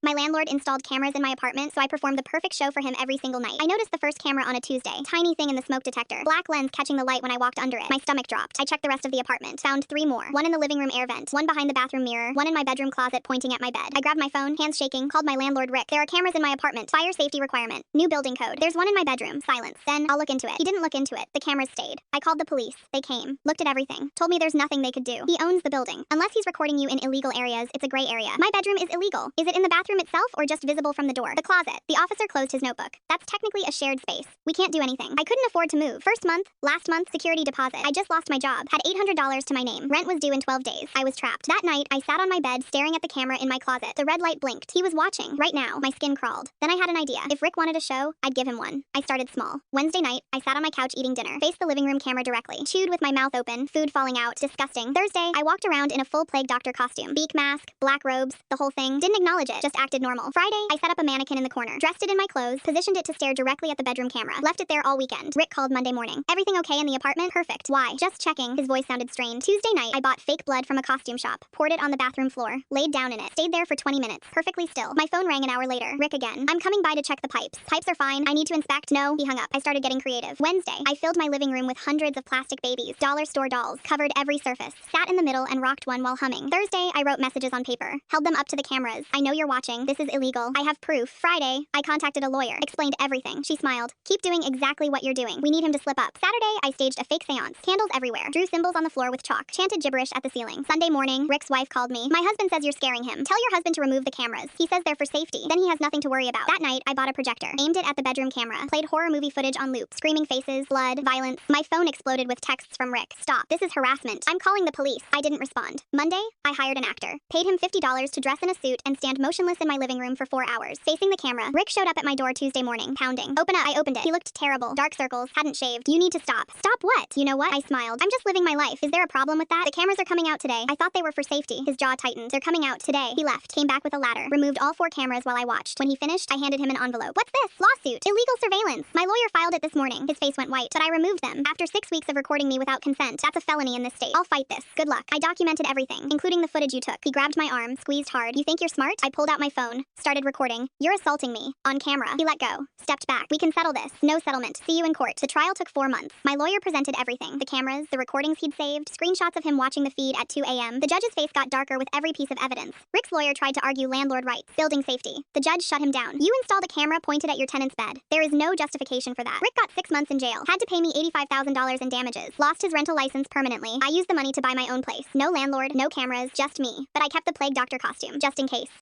My landlord installed cameras in my apartment, so I performed the perfect show for him every single night. I noticed the first camera on a Tuesday. Tiny thing in the smoke detector. Black lens catching the light when I walked under it. My stomach dropped. I checked the rest of the apartment. Found 3 more. One in the living room air vent. One behind the bathroom mirror. One in my bedroom closet pointing at my bed. I grabbed my phone, hands shaking, called my landlord Rick. There are cameras in my apartment. Fire safety requirement. New building code. There's one in my bedroom. Silence. Then, I'll look into it. He didn't look into it. The cameras stayed. I called the police. They came. Looked at everything. Told me there's nothing they could do. He owns the building. Unless he's recording you in illegal areas, it's a gray area. My bedroom is illegal. Is it in the bathroom itself or just visible from the door? The closet. The officer closed his notebook. That's technically a shared space. We can't do anything. I couldn't afford to move. First month, last month, security deposit. I just lost my job. Had $800 to my name. Rent was due in 12 days. I was trapped. That night, I sat on my bed staring at the camera in my closet. The red light blinked. He was watching. Right now, my skin crawled. Then I had an idea. If Rick wanted a show, I'd give him one. I started small. Wednesday night, I sat on my couch eating dinner. Faced the living room camera directly. Chewed with my mouth open. Food falling out. Disgusting. Thursday, I walked around in a full plague doctor costume. Beak mask, black robes, the whole thing. Didn't acknowledge it. Just acted normal. Friday, I set up a mannequin in the corner. Dressed it in my clothes. Positioned it to stare directly at the bedroom camera. Left it there all weekend. Rick called Monday morning. Everything okay in the apartment? Perfect. Why? Just checking. His voice sounded strained. Tuesday night, I bought fake blood from a costume shop. Poured it on the bathroom floor. Laid down in it. Stayed there for 20 minutes. Perfectly still. My phone rang an hour later. Rick again. I'm coming by to check the pipes. Pipes are fine. I need to inspect. No. He hung up. I started getting creative. Wednesday, I filled my living room with hundreds of plastic babies. Dollar store dolls. Covered every surface. Sat in the middle and rocked one while humming. Thursday, I wrote messages on paper. Held them up to the cameras. I know you're watching. This is illegal. I have proof. Friday, I contacted a lawyer. Explained everything. She smiled. Keep doing exactly what you're doing. We need him to slip up. Saturday, I staged a fake seance. Candles everywhere. Drew symbols on the floor with chalk. Chanted gibberish at the ceiling. Sunday morning, Rick's wife called me. My husband says you're scaring him. Tell your husband to remove the cameras. He says they're for safety. Then he has nothing to worry about. That night, I bought a projector. Aimed it at the bedroom camera. Played horror movie footage on loop. Screaming faces, blood, violence. My phone exploded with texts from Rick. Stop. This is harassment. I'm calling the police. I didn't respond. Monday, I hired an actor. Paid him $50 to dress in a suit and stand motionless in my living room for 4 hours. Facing the camera, Rick showed up at my door Tuesday morning, pounding. Open up. I opened it. He looked terrible. Dark circles. Hadn't shaved. You need to stop. Stop what? You know what? I smiled. I'm just living my life. Is there a problem with that? The cameras are coming out today. I thought they were for safety. His jaw tightened. They're coming out today. He left. Came back with a ladder. Removed all 4 cameras while I watched. When he finished, I handed him an envelope. What's this? Lawsuit. Illegal surveillance. My lawyer filed it this morning. His face went white, but I removed them. After 6 weeks of recording me without consent. That's a felony in this state. I'll fight this. Good luck. I documented everything, including the footage you took. He grabbed my arm, squeezed hard. You think you're smart? I pulled out my phone. Started recording. You're assaulting me. On camera. He let go. Stepped back. We can settle this. No settlement. See you in court. The trial took 4 months. My lawyer presented everything. The cameras, the recordings he'd saved, screenshots of him watching the feed at 2 a.m. The judge's face got darker with every piece of evidence. Rick's lawyer tried to argue landlord rights, building safety. The judge shut him down. You installed a camera pointed at your tenant's bed. There is no justification for that. Rick got 6 months in jail. Had to pay me $85,000 in damages. Lost his rental license permanently. I used the money to buy my own place. No landlord, no cameras, just me. But I kept the plague doctor costume, just in case.